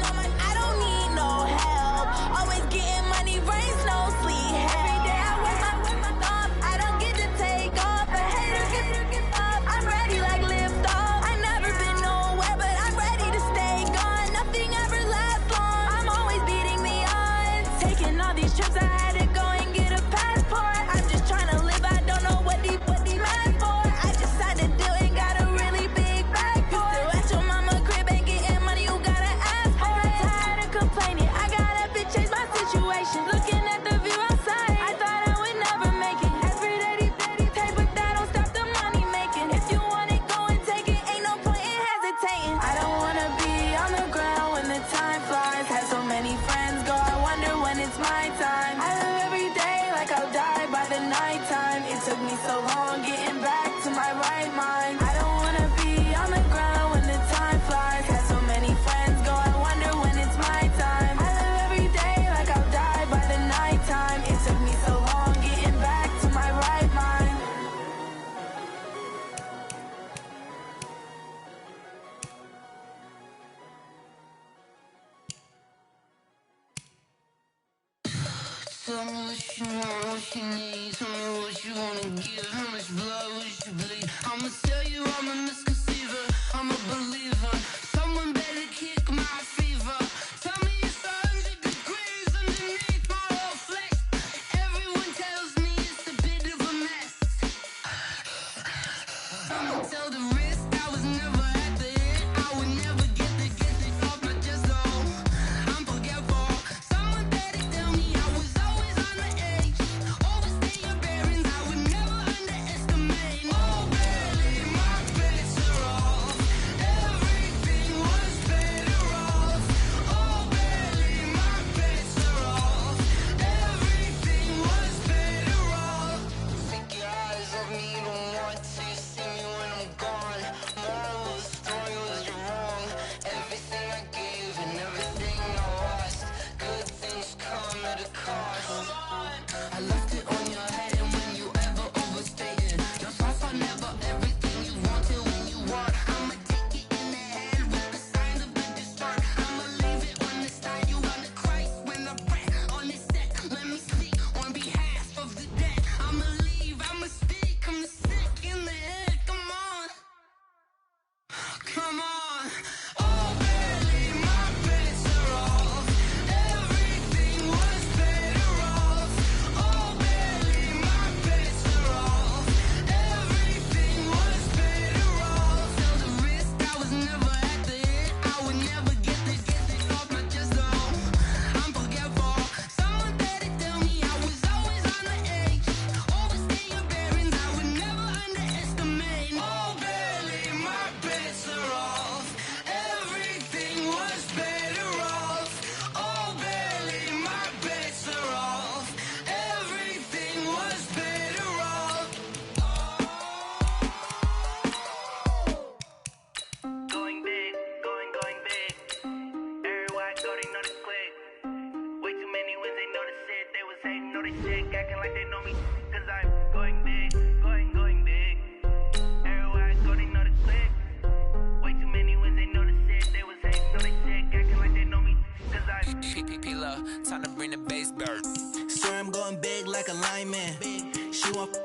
I don't need no help. Always getting money, rains, no sleep. Every day I work my thumb, I don't get to take off. A hater get up, I'm ready like lift off. I never been nowhere, but I'm ready to stay gone. Nothing ever lasts long, I'm always beating the odds. Taking all these trips, I had to go and get a passport. I'm just trying to live, I don't know what the mad for. I just had to do it, got a really big bag for it. Still at your mama crib, ain't getting money, you gotta ask for it. I'm tired of complaining, I got up and changed my situation. Looking at the view outside, I thought I would never make it. Every day they pay, but that don't stop the money making. If you want it, go and take it, ain't no point in hesitating. I don't wanna be on the ground when the time flies. Had so many friends go, I wonder when it's my time. I live every day like I'll die by the nighttime. It took me so long getting back to my right mind. I don't wanna be on the ground when the time flies. Had so many friends go, I wonder when it's my time. I live every day like I'll die by the nighttime. It took me so long getting back to my right mind. Tell me what you want, what you need. Tell me what you wanna give. How much blood would you bleed? I'ma tell you I'm a misconceiver. I'm a believer. Someone better kick my fever. Tell me it's 100 degrees underneath my whole flesh. Everyone tells me it's a bit of a mess. I'ma tell the risk I was never at the end. I would never get this off my chest though. I'm forgetful. Someone better tell me I was always on the edge. Overstay your bearings, I would never underestimate. Oh, barely, my bets are off. Everything was better off. Oh, barely, my bets are off. Everything was better off. Take your eyes off me, don't want to see me when I'm gone. Moral of the story was you're wrong. Everything I gave and everything I lost. Good things come at a cost. I left it on your head and when you ever overstay it. Your thoughts are never everything you wanted when you want. I'ma take it in the head with the signs of a distort. I'ma leave it on the side. You on the Christ when I pray on this set. Let me speak on behalf of the dead. I'ma leave, I'ma speak. I'm sick in the head. Come on. Come on. Oh, barely, my bets are off. Everything was better off. Oh, barely, my bets are off. Everything was better off. Tell the risk I was never at the end. I would never get this off my chest though. I'm forgetful. Someone better tell me I was always on the edge. Overstay your bearings, I would never underestimate. Oh, barely, my bets are off. Everything was better off. Oh, barely, my bets are off. Everything was better off. Going big, going big. Everywhere I go, they know this quick. Way too many wins, they know the shit. They was hating, know this shit, acting like they know me. Cause I'm going big, going big. Everywhere I go, they know this quick. Way too many wins, they know the shit. They was hating, know this shit, acting like they know me. Cause I'm P-P-P-Love, time to bring the bass bird. Swear I'm going big like a lineman. She want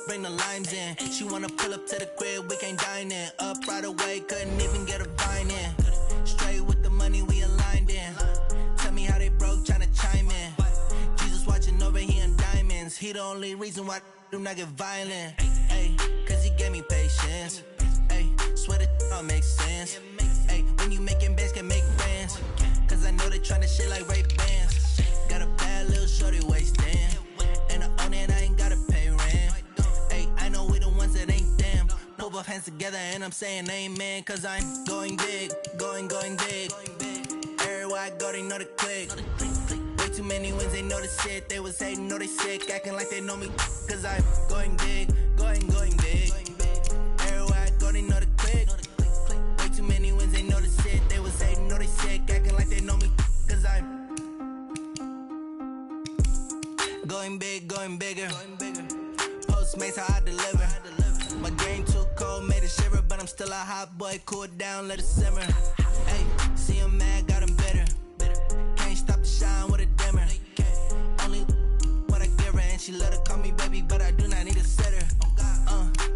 bring the limes in. She wanna pull up to the crib, we can't dine in. Up right away, couldn't even get a vine in. Straight with the money we aligned in. Tell me how they broke, tryna chime in. Jesus watching over here in diamonds. He the only reason why do not get violent. Ay, cause he gave me patience. Ay, swear that all makes sense. Ay, when you making bands, can make friends. Cause I know they tryna shit like Ray Bans. Got a bad little shorty wasting. And I own it, I ain't gotta pay rent. Ay, I know we the ones that ain't them. Put both hands together and I'm saying amen. Cause I'm going big, going big. Everywhere I go, they know the click. Way too many wins, they know the shit. They was hating, know they sick, acting like they know me. Cause I'm going big, going Postmates how I deliver. My game too cold, made it shiver, but I'm still a hot boy. Cool it down, let it simmer. Hey, see him mad, got him bitter. Can't stop the shine with a dimmer. Only what I give her, and she let her call me baby, but I do not need a sitter.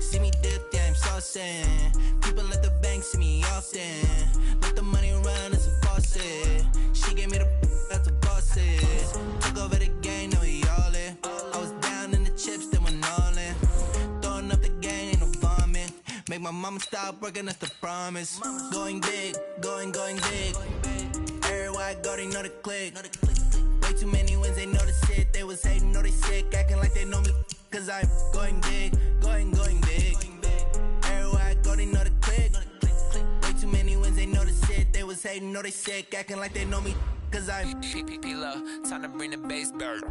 See me dip, yeah, I'm saucing. People at the bank see me often. Let the money run, it's a faucet. She gave me the that's a boss it. Took over the game, now we all in. I was down in the chips, then went all in. Throwing up the game, ain't no vomit. Make my mama stop working, that's the promise. Going big, going big. Everywhere I go, they know the click. Way too many wins, they know the shit. They was hating, know they sick, acting like they know me. Cause I'm going big, going big. Everywhere I go, they know the click. Way too many wins, they know the shit. They was hating, know they sick, acting like they know me. Cause I'm P-Lo, time to bring the bass bird.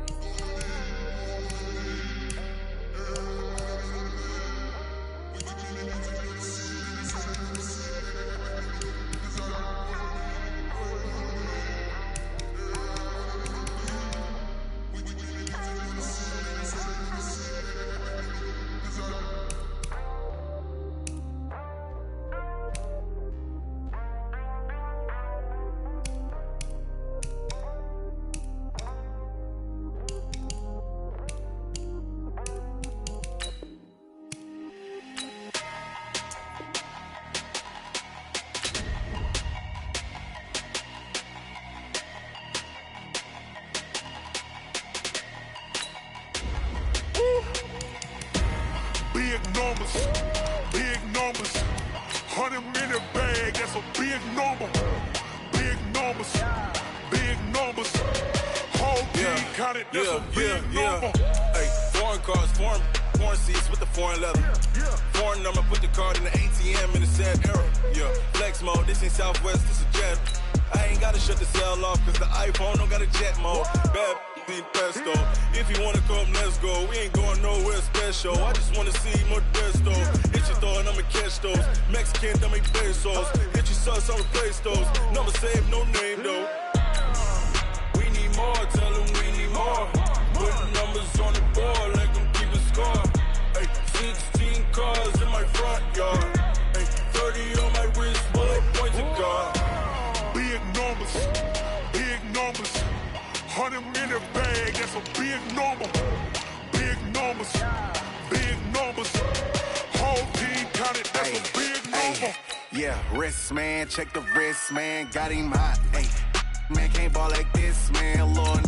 Big numbers, 100-minute bag, that's a big number. Big numbers, whole team counted, that's a big number. Hey, foreign cars, foreign seats with the foreign leather. Foreign number, put the card in the ATM in the sad era. Yeah, flex mode, this ain't Southwest, this a jet. I ain't gotta shut the cell off, cause the iPhone don't got a jet mode. Bad need pesto. If you wanna come, let's go. We ain't going nowhere special. I just wanna see Modesto. Hit your thought, I'ma catch those. Mexican, don't make pesos. Hit your sus, I'll replace those. Number saved, no name though. We need more, tell them we need more. Put numbers on the board, let them keep a score. Hey, 16 cars in my front yard. Hey, 30 on my wrist, bullet points of God. Big numbers, 100-minute bag, that's a big number. Big numbers, whole team counted, that's a big number. Yeah, wrist man, check the wrist man, got him hot. Hey, man can't ball like this, man. Lord,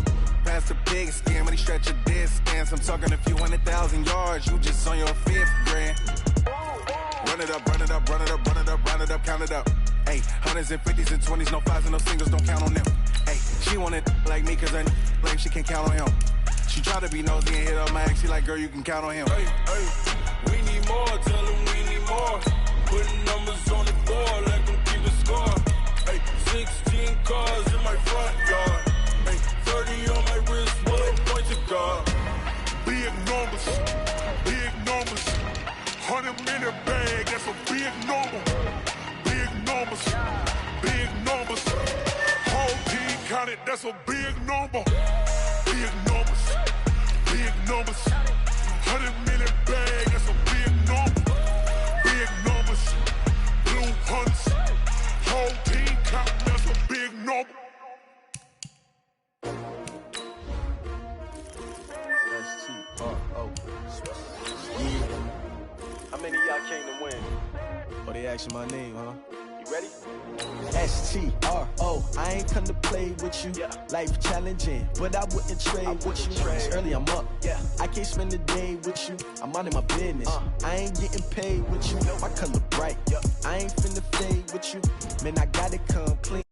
past the big skin, when he stretch a distance. I'm talking a few 100,000 yards, you just on your 5th grand. Run it up, count it up. Hey, hundreds and 50s and 20s, no 5s and no singles, don't count on them. Hey, she want it like me, cause her like she can't count on him. She try to be nosy and hit up my ex, she like, girl, you can count on him. Hey, we need more, tell them we need more. Putting numbers on the board, let them keep a score. Hey, 16 cars in my front yard. Hey, 30 on my wrist, bullet points of God. Big numbers, 100-minute bag, that's a big number. Big numbers, whole team counted, that's a big number. Big numbers, 100-minute bag, that's a big number. Big numbers, blue hunts, whole team counting, that's a big number. S-T-R-O. How many of y'all came to win? Oh, they asking my name, huh? You ready? S-T-R-O. I ain't come to play with you. Yeah. Life challenging, but I wouldn't trade with you. It's early, I'm up. Yeah. I can't spend the day with you. I'm minding my business. I ain't getting paid with you. My color bright. Yeah. I ain't finna fade with you. Man, I gotta come clean.